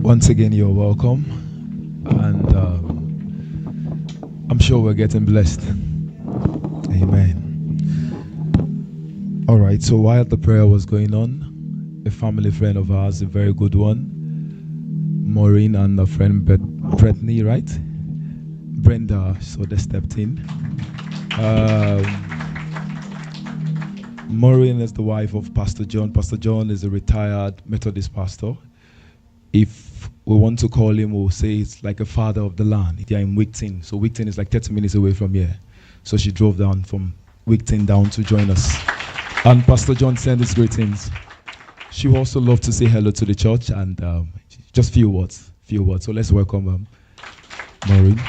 Once again, you're welcome, and I'm sure we're getting blessed. Amen. All right, so while the prayer was going on, a family friend of ours, a very good one, Maureen and a friend Brittany, right? Brenda, so they stepped in. Maureen is the wife of Pastor John. Pastor John is a retired Methodist pastor. If we want to call him, we'll say it's like a father of the land. They're in Wigton. So Wigton is like 30 minutes away from here. So she drove down from Wigton down to join us. And Pastor John sent his greetings. She would also love to say hello to the church and just few words. So let's welcome Maureen.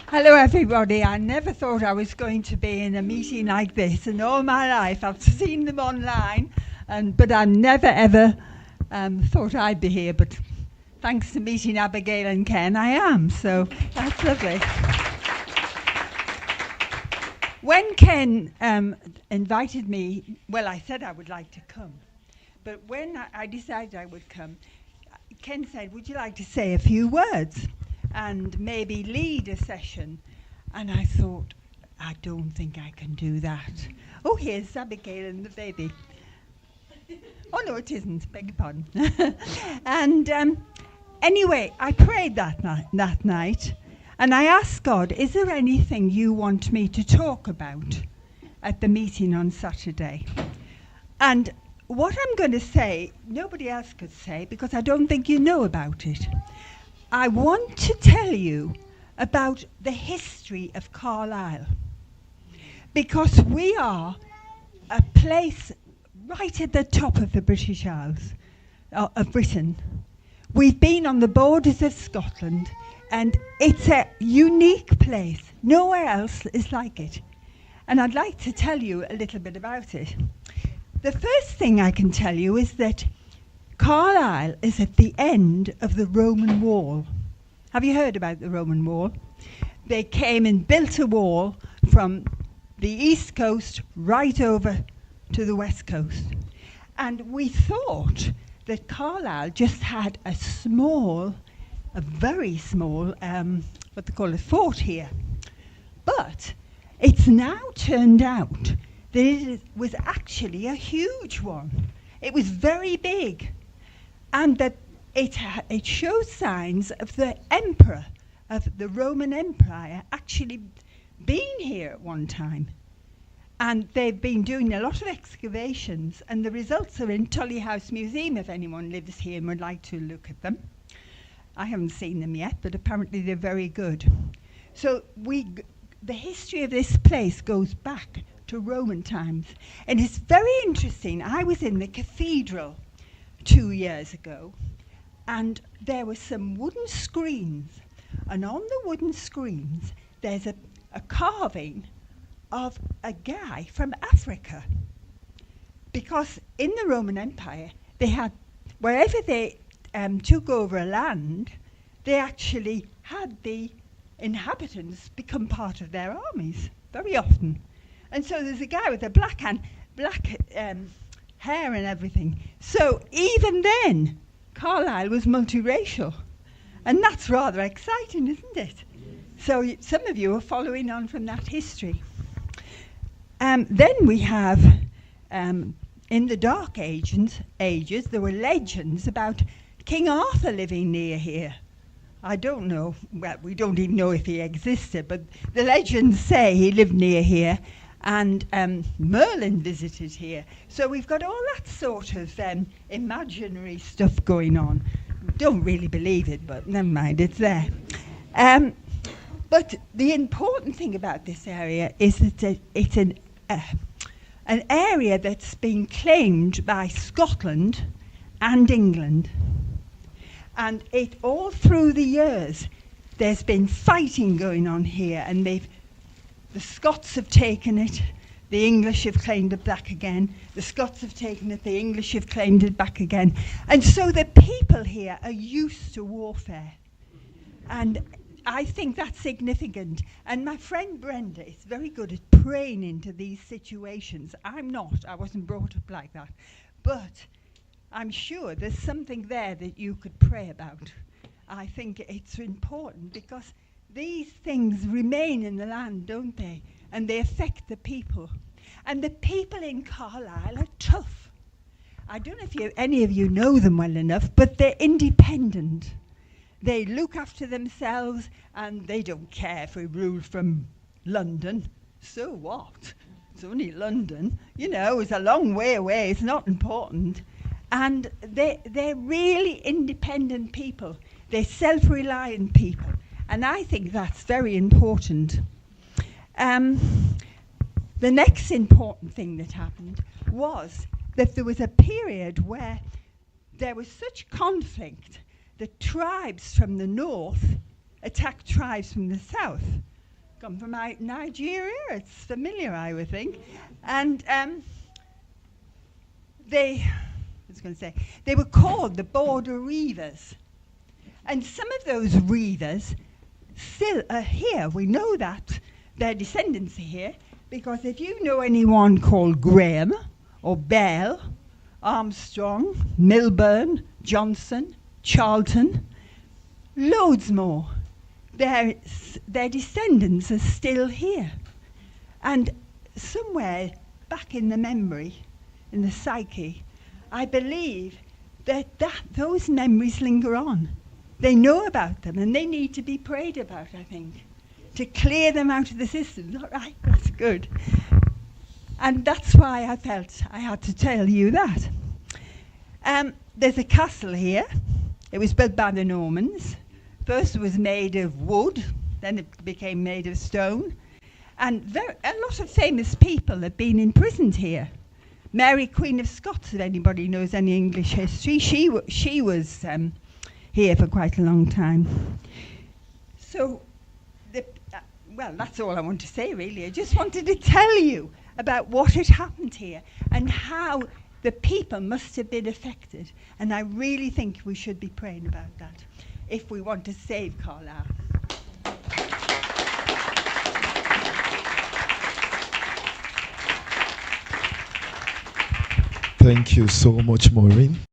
Hello everybody. I never thought I was going to be in a meeting like this in all my life. I've seen them online, but I never ever thought I'd be here. But thanks to meeting Abigail and Ken, I am. So that's lovely. When Ken invited me, well, I said I would like to come. But when I decided I would come, Ken said, would you like to say a few words? And maybe lead a session. And I thought, I don't think I can do that. Oh, here's Abigail and the baby. Oh, no, it isn't. Beg your pardon. And anyway, I prayed that night. And I asked God, is there anything you want me to talk about at the meeting on Saturday? And what I'm going to say, nobody else could say, because I don't think you know about it. I want to tell you about the history of Carlisle, because we are a place right at the top of the British Isles, of Britain. We've been on the borders of Scotland, and it's a unique place. Nowhere else is like it. And I'd like to tell you a little bit about it. The first thing I can tell you is that Carlisle is at the end of the Roman wall. Have you heard about the Roman wall? They came and built a wall from the east coast right over to the west coast. And we thought that Carlisle just had a very small, what they call a fort here. But it's now turned out that it was actually a huge one. It was very big. And that it shows signs of the emperor, of the Roman Empire, actually being here at one time. And they've been doing a lot of excavations, and the results are in Tully House Museum if anyone lives here and would like to look at them. I haven't seen them yet, but apparently they're very good. So the history of this place goes back to Roman times. And it's very interesting. I was in the cathedral 2 years ago, and there were some wooden screens, and on the wooden screens there's a carving of a guy from Africa, because in the Roman Empire they had, wherever they took over a land, they actually had the inhabitants become part of their armies very often. And so there's a guy with a black hair and everything. So even then, Carlisle was multiracial. And that's rather exciting, isn't it? So some of you are following on from that history. Then we have, in the Dark Ages, there were legends about King Arthur living near here. I don't know, well, we don't even know if he existed, but the legends say he lived near here. And Merlin visited here. So we've got all that sort of imaginary stuff going on. Don't really believe it, but never mind, it's there. But the important thing about this area is that it's an area that's been claimed by Scotland and England. And all through the years, there's been fighting going on here, and the Scots have taken it, the English have claimed it back again, the Scots have taken it, the English have claimed it back again. And so the people here are used to warfare. And I think that's significant. And my friend Brenda is very good at praying into these situations. I wasn't brought up like that. But I'm sure there's something there that you could pray about. I think it's important because these things remain in the land, don't they? And they affect the people. And the people in Carlisle are tough. I don't know if any of you know them well enough, but they're independent. They look after themselves and they don't care if we rule from London. So what? It's only London. You know, it's a long way away. It's not important. And they're really independent people. They're self-reliant people. And I think that's very important. The next important thing that happened was that there was a period where there was such conflict that tribes from the north attacked tribes from the south. Come from Nigeria, it's familiar, I would think. And they were called the Border Reivers. And some of those reivers still are here. We know that their descendants are here, because if you know anyone called Graham or Bell, Armstrong, Milburn, Johnson, Charlton, loads more, their descendants are still here. And somewhere back in the memory, in the psyche, I believe that those memories linger on. They know about them and they need to be prayed about, I think, to clear them out of the system. All right, that's good. And that's why I felt I had to tell you that. There's a castle here. It was built by the Normans. First it was made of wood, then it became made of stone. And a lot of famous people have been imprisoned here. Mary, Queen of Scots, if anybody knows any English history, she was here for quite a long time. So, well, that's all I want to say, really. I just wanted to tell you about what had happened here and how the people must have been affected. And I really think we should be praying about that if we want to save Carlisle. Thank you so much, Maureen.